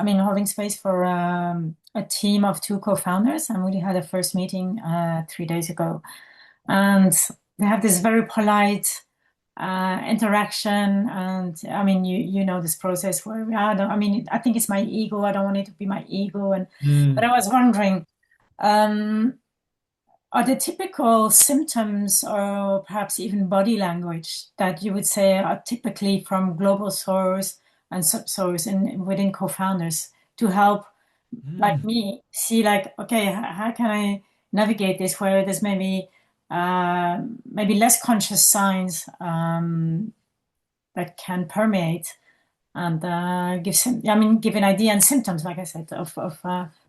for a team of two co-founders, and we had a first meeting 3 days ago. And they have this very polite interaction. And I mean, you know this process where I think it's my ego. I don't want it to be my ego. But I was wondering, are the typical symptoms or perhaps even body language that you would say are typically from global source and sub-source within co-founders to help like me see like, okay, how can I navigate this where there's maybe less conscious signs that can permeate and give an idea and symptoms, like I said, of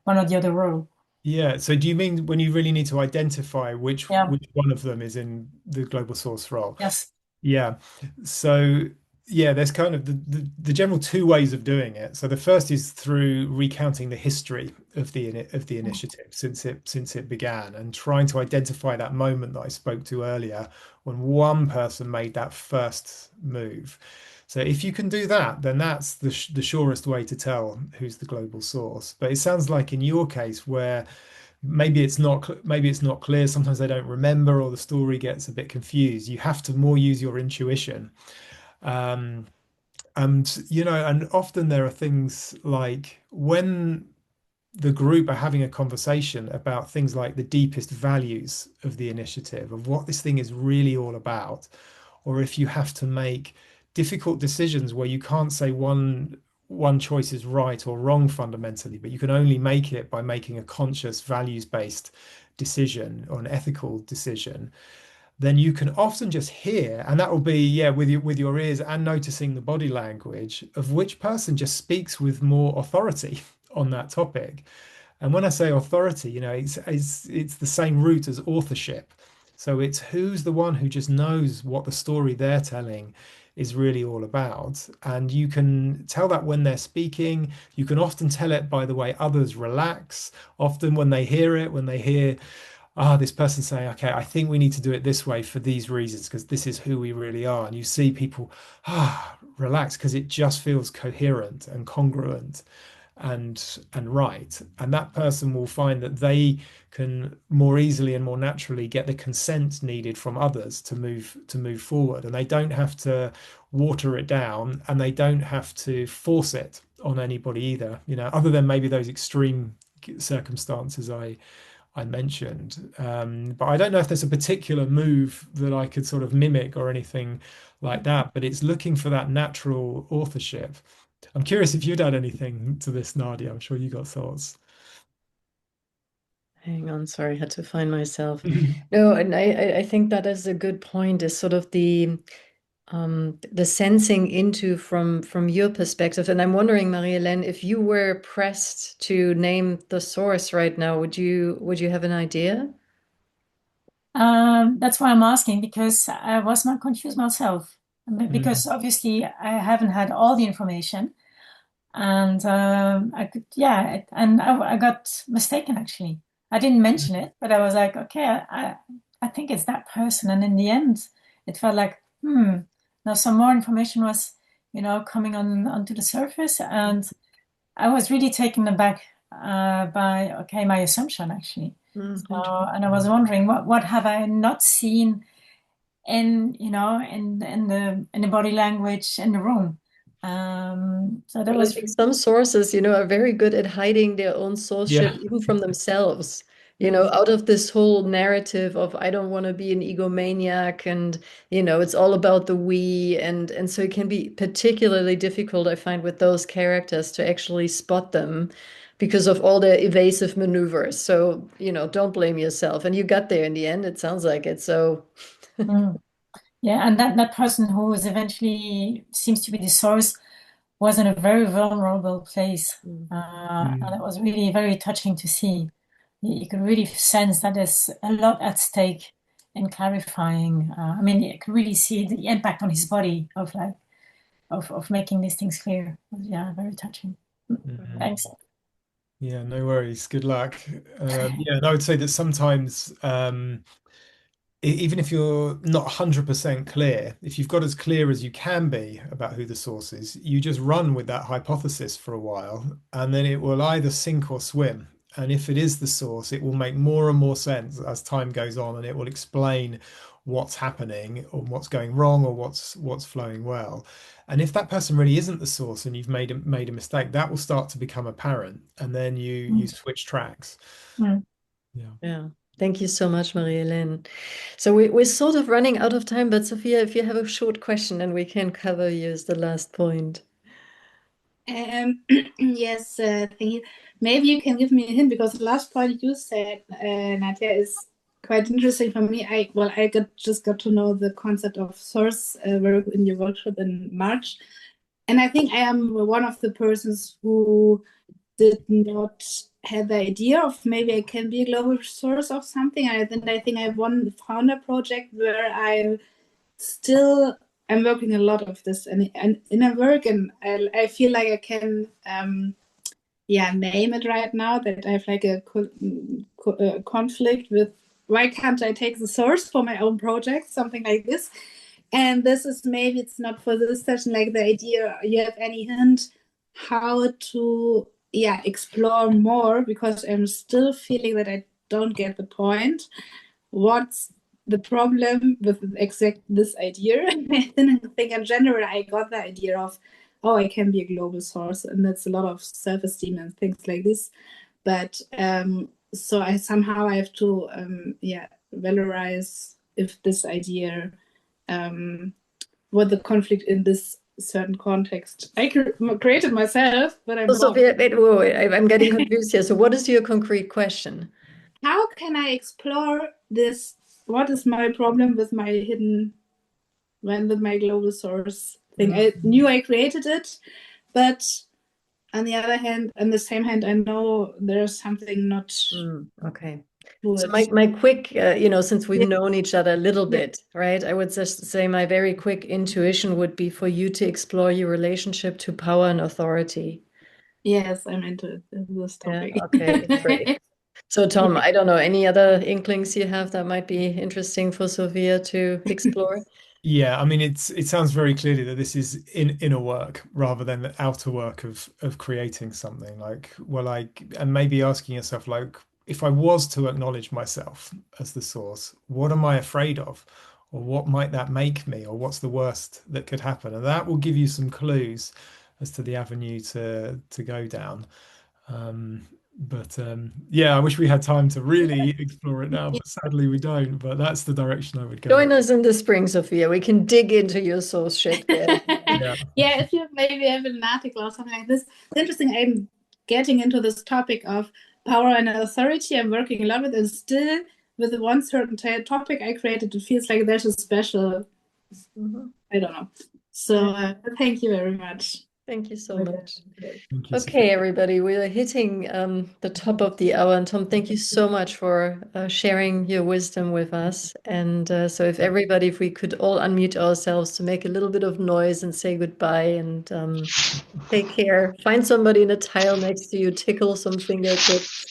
one or the other role.
Yeah. So do you mean when you really need to identify which
Yeah.
one of them is in the global source role?
Yes.
Yeah. So yeah, there's kind of the general two ways of doing it. So the first is through recounting the history of the initiative since it began, and trying to identify that moment that I spoke to earlier when one person made that first move. So if you can do that, then that's the surest way to tell who's the global source. But it sounds like in your case where maybe it's not clear, sometimes they don't remember, or the story gets a bit confused, you have to more use your intuition. And often there are things like when the group are having a conversation about things like the deepest values of the initiative, of what this thing is really all about, or if you have to make difficult decisions where you can't say one choice is right or wrong fundamentally, but you can only make it by making a conscious values-based decision or an ethical decision, then you can often just hear, and that will be, yeah, with your ears and noticing the body language of which person just speaks with more authority on that topic. And when I say authority, it's the same root as authorship. So it's who's the one who just knows what the story they're telling is really all about. And you can tell that when they're speaking. You can often tell it by the way others relax. Often when they hear this person saying, okay, I think we need to do it this way for these reasons, because this is who we really are. And you see people relax because it just feels coherent and congruent and right. And that person will find that they can more easily and more naturally get the consent needed from others to move forward. And they don't have to water it down, and they don't have to force it on anybody either, other than maybe those extreme circumstances I mentioned. But I don't know if there's a particular move that I could sort of mimic or anything like that, but it's looking for that natural authorship I'm curious if you'd add anything to this, Nadia. I'm sure you got thoughts.
Hang on, sorry, I had to find myself. No, and I think that is a good point, is sort of the sensing into from your perspective. And I'm wondering, Marie-Hélène, if you were pressed to name the source right now, would you have an idea?
That's why I'm asking, because I was not confused myself. Because obviously I haven't had all the information, and I could, yeah, and I got mistaken actually. I didn't mention it, but I was like, okay, I think it's that person. And in the end, it felt like, now some more information was, coming onto the surface, and I was really taken aback by, okay, my assumption actually. So, and I was wondering, what have I not seen in the body language in the room? So that
Well, I
was,
think some sources, are very good at hiding their own sourceship,
Yeah.
even from themselves, out of this whole narrative of I don't want to be an egomaniac, and it's all about the we, and so it can be particularly difficult, I find, with those characters to actually spot them because of all their evasive maneuvers. So, don't blame yourself. And you got there in the end, it sounds like it. So
yeah, and that person who is eventually seems to be the source was in a very vulnerable place. And it was really very touching to see. You could really sense that there's a lot at stake in clarifying. I mean, you could really see the impact on his body of making these things clear. Yeah, very touching. Thanks.
Yeah, no worries. Good luck. Yeah, and I would say that sometimes even if you're not 100% clear, if you've got as clear as you can be about who the source is, you just run with that hypothesis for a while, and then it will either sink or swim. And if it is the source, it will make more and more sense as time goes on, and it will explain what's happening or what's going wrong or what's flowing well. And if that person really isn't the source and you've made a mistake, that will start to become apparent, and then you switch tracks.
Mm.
Yeah. Thank you so much, Marie-Hélène. So we're sort of running out of time, but Sophia, if you have a short question, and we can cover you as the last point.
Yes, thank you. Maybe you can give me a hint, because the last point you said, Nadia, is quite interesting for me. I just got to know the concept of source work in your workshop in March, and I think I am one of the persons who did not have the idea of maybe I can be a global source of something. And then I think I have one founder project where I'm working a lot of this and in a work, and I feel like I can name it right now, that I have like a conflict with why can't I take the source for my own project, something like this. And this is, maybe it's not for this session, like the idea, you have any hint how to explore more, because I'm still feeling that I don't get the point. What's the problem with exact this idea? I didn't think in general I got the idea of, oh, I can be a global source, and that's a lot of self-esteem and things like this. But so I have to valorize if this idea, what the conflict in this certain context I created myself, but I'm
Sophia, I'm getting confused here. So what is your concrete question?
How can I explore this? What is my problem with my with my global source thing? I knew I created it, but on the same hand, I know there's something not
okay.
good.
So my quick, since we've known each other a little bit, right? I would just say my very quick intuition would be for you to explore your relationship to power and authority.
Yes, I'm into this topic.
Yeah, okay, great. So Tom, I don't know, any other inklings you have that might be interesting for Sophia to explore?
Yeah, I mean, it sounds very clearly that this is inner work rather than the outer work of creating something. And maybe asking yourself, like, if I was to acknowledge myself as the source, what am I afraid of? Or what might that make me? Or what's the worst that could happen? And that will give you some clues as to the avenue to go down. Yeah, I wish we had time to really explore it now, but sadly we don't. But that's the direction I would go.
Join us in the spring, Sophia. We can dig into your source ship there.
Yeah, if you maybe have an article or something like this. It's interesting. I'm getting into this topic of power and authority. I'm working a lot with it, and still with the one certain topic I created, it feels like there's a special, I don't know. So thank you very much.
Thank you so much.
Thank you,
Okay, everybody, we are hitting the top of the hour. And Tom, thank you so much for sharing your wisdom with us. And so if we could all unmute ourselves to make a little bit of noise and say goodbye and take care. Find somebody in a tile next to you, tickle some fingertips.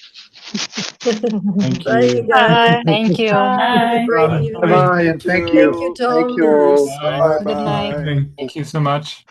Thank
Bye,
you.
you guys.
Thank you.
Have a great
Bye.
evening.
Bye, and thank
Thank you,
you.
Tom.
Thank you all.
Bye.
Bye
Good night.
bye.
Thank you so much.